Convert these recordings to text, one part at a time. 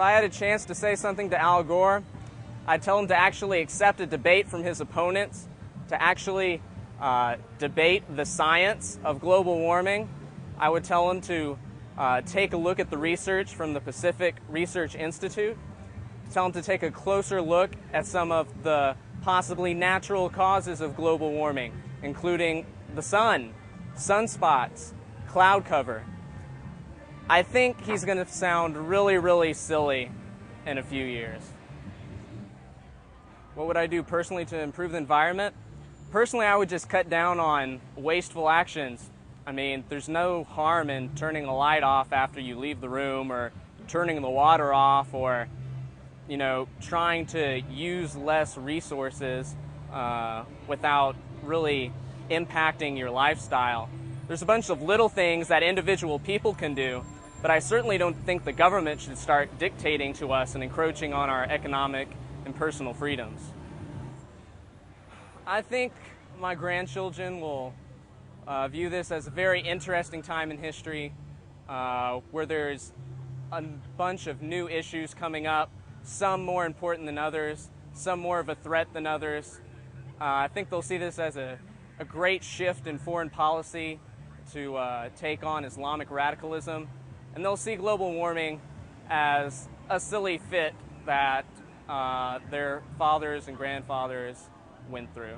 I had a chance to say something to Al Gore, I'd tell him to actually accept a debate from his opponents, to actually debate the science of global warming. I would tell him to take a look at the research from the Pacific Research Institute, tell him to take a closer look at some of the possibly natural causes of global warming, including the sun, sunspots, cloud cover. I think he's going to sound really, really silly in a few years. What would I do personally to improve the environment? Personally, I would just cut down on wasteful actions. I mean, there's no harm in turning a light off after you leave the room, or turning the water off, or, you know, trying to use less resources without really impacting your lifestyle. There's a bunch of little things that individual people can do, but I certainly don't think the government should start dictating to us and encroaching on our economic and personal freedoms. I think my grandchildren will view this as a very interesting time in history, where there's a bunch of new issues coming up, some more important than others, some more of a threat than others. I think they'll see this as a great shift in foreign policy to take on Islamic radicalism, and they'll see global warming as a silly fit that their fathers and grandfathers went through.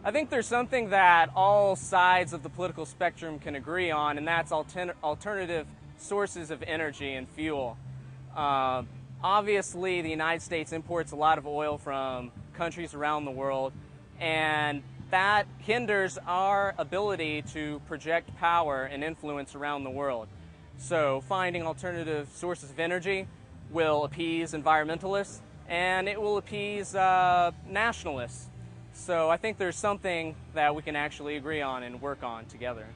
I think there's something that all sides of the political spectrum can agree on, and that's alternative sources of energy and fuel. Obviously, the United States imports a lot of oil from countries around the world, and that hinders our ability to project power and influence around the world. So finding alternative sources of energy will appease environmentalists, and it will appease nationalists. So I think there's something that we can actually agree on and work on together.